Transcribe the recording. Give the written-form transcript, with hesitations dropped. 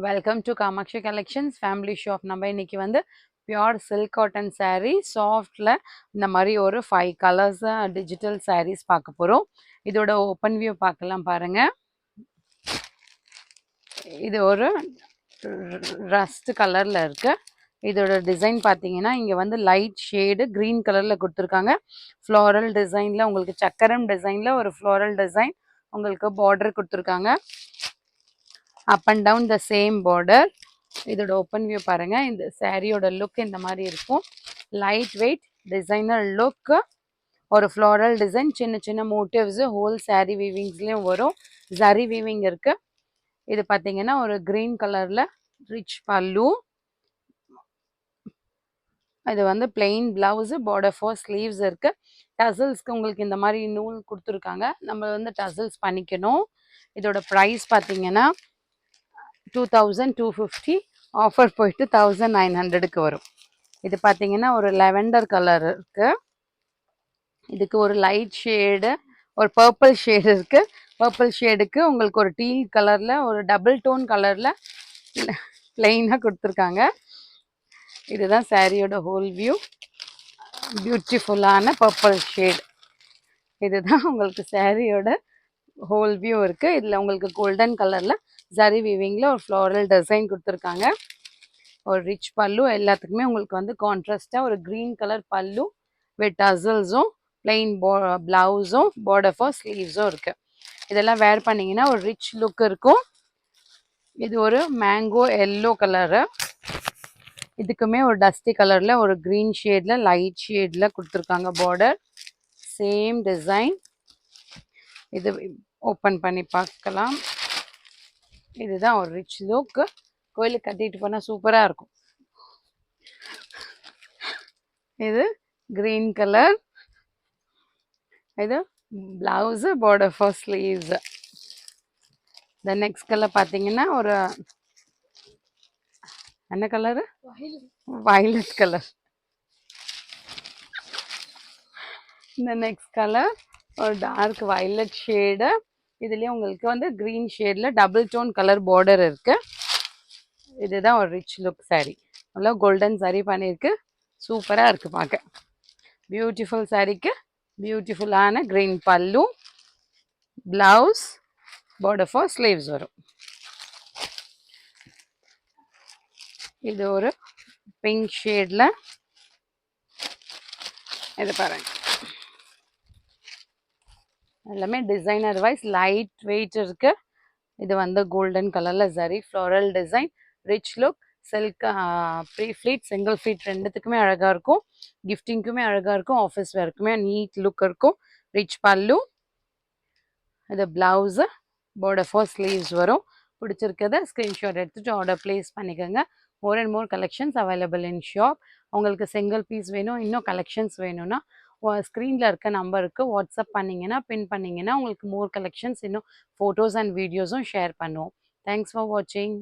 Welcome to Kamakshi collections family shop. நம்ம இன்னைக்கு வந்து பியோர் சில்க் காட்டன் saree சாஃப்டில் இந்த மாதிரி ஒரு 5 கலர்ஸ் டிஜிட்டல் sarees பார்க்க போகிறோம். இதோட ஓப்பன் வியூ பார்க்கலாம் பாருங்க. இது ஒரு ரஸ்ட் கலரில் இருக்கு. இதோட டிசைன் பார்த்தீங்கன்னா இங்கே வந்து லைட் ஷேடு க்ரீன் கலரில் கொடுத்துருக்காங்க. ஃப்ளாரல் டிசைனில் உங்களுக்கு சக்கரம் டிசைனில் ஒரு ஃப்ளாரல் டிசைன் உங்களுக்கு பார்டர் கொடுத்துருக்காங்க. Up and down the same border. இதோட ஓப்பன் வியூ பாருங்க. இந்த சாரியோட லுக் இந்த மாதிரி இருக்கும். லைட் வெயிட் டிசைனர் லுக், ஒரு ஃப்ளாரல் டிசைன், சின்ன சின்ன மோட்டிவ்ஸ் ஹோல் சாரி வீவிங்ஸ்லயும் வரும். ஜரி வீவிங் இருக்கு. இது பார்த்தீங்கன்னா ஒரு கிரீன் கலர்ல ரிச் பல்லு. இது வந்து plain blouse, border for sleeves இருக்கு. டசல்ஸ்க்கு உங்களுக்கு இந்த மாதிரி நூல் கொடுத்துருக்காங்க. நம்ம வந்து டசல்ஸ் பண்ணிக்கணும். இதோட ப்ரைஸ் பார்த்தீங்கன்னா 2250, ஆஃபர் போயிட்டு 1900க்கு வரும். இது பார்த்தீங்கன்னா ஒரு லெவெண்டர் கலர் இருக்கு. இதுக்கு ஒரு லைட் ஷேடு, ஒரு பர்பிள் ஷேடு இருக்கு. பர்பிள் ஷேடுக்கு உங்களுக்கு ஒரு டீல் கலர்ல ஒரு டபுள் டோன் கலர்ல பிளெயினாக கொடுத்துருக்காங்க. இதுதான் சாரியோட ஹோல் வியூ. பியூட்டிஃபுல்லான பர்பிள் ஷேட். இதுதான் உங்களுக்கு சாரியோட ஹோல் வியூ இருக்கு. இதில் உங்களுக்கு கோல்டன் கலர்ல ஜரி வீவிங்ல ஒரு ஃப்ளாரல் டிசைன் கொடுத்துருக்காங்க. ஒரு ரிச் பல்லு. எல்லாத்துக்குமே உங்களுக்கு வந்து கான்ட்ராஸ்டா ஒரு கிரீன் கலர் பல்லு வித் டசல்ஸும் பிளெயின் பிளவுஸும் பார்டர் ஃபார் ஸ்லீவ்ஸும் இருக்கு. இதெல்லாம் வேர் பண்ணீங்கன்னா ஒரு ரிச் லுக் இருக்கும். இது ஒரு மேங்கோ எல்லோ கலரு. இதுக்குமே ஒரு டஸ்டி கலர்ல ஒரு கிரீன் ஷேட்ல லைட் ஷேட்ல கொடுத்துருக்காங்க பார்டர். Same design. இது ஓப்பன் பண்ணி பார்க்கலாம். இதுதான் ஒரு ரிச் லுக். கோயிலுக்கு கட்டிட்டு போனால் சூப்பராக இருக்கும். இது கிரீன் கலர். இது பிளவுஸ், பார்டர் ஃபார் ஸ்லீவ்ஸ். இந்த நெக்ஸ்ட் கலர் பார்த்தீங்கன்னா ஒரு என்ன கலரு? Violet colour. இந்த நெக்ஸ்ட் கலர் ஒரு டார்க் வயலட் ஷேடு. இதுலேயே உங்களுக்கு வந்து கிரீன் ஷேடில் டபுள் டோன் கலர் பார்டர் இருக்கு. இதுதான் ஒரு ரிச் லுக் சாரீ. நல்லா கோல்டன் சாரீ பண்ணியிருக்கு. சூப்பராக இருக்குது பார்க்க. பியூட்டிஃபுல் சாரீக்கு பியூட்டிஃபுல்லான கிரீன் பல்லு, பிளவுஸ், பார்டர் ஃபார் ஸ்லீவ்ஸ் வரும். இது ஒரு பிங்க் ஷேடில். இது பாருங்க. எல்லாமே டிசைனர் வைஸ் லைட் வெயிட் இருக்கு. இது வந்து கோல்டன் கலர்ல zari floral design, rich look. Silk pre pleat, single pleat ரெண்டுத்துக்குமே அழகா இருக்கும். கிஃப்டிங்க்குமே அழகா இருக்கும். ஆஃபீஸ் வேர்க்குமே நீட் லுக் இருக்கும். ரிச் பல்லு. இது பிளவுஸ், பார்டர் ஃபார் ஸ்லீவ்ஸ் வரும். பிடிச்சிருக்கிறத ஸ்க்ரீன்ஷாட் எடுத்துட்டு ஆர்டர் பிளேஸ் பண்ணிக்கோங்க. More and more collections available in shop. உங்களுக்கு சிங்கிள் பீஸ் வேணும், இன்னும் கலெக்ஷன்ஸ் வேணும்னா ஸ்க்ரீனில் இருக்க நம்பருக்கு வாட்ஸ்அப் பண்ணிங்கன்னா, பின் பண்ணிங்கன்னா உங்களுக்கு மோர் கலெக்ஷன்ஸ் இன்னும் ஃபோட்டோஸ் அண்ட் வீடியோஸும் ஷேர் பண்ணுவோம். தேங்க்ஸ் ஃபார் வாட்சிங்.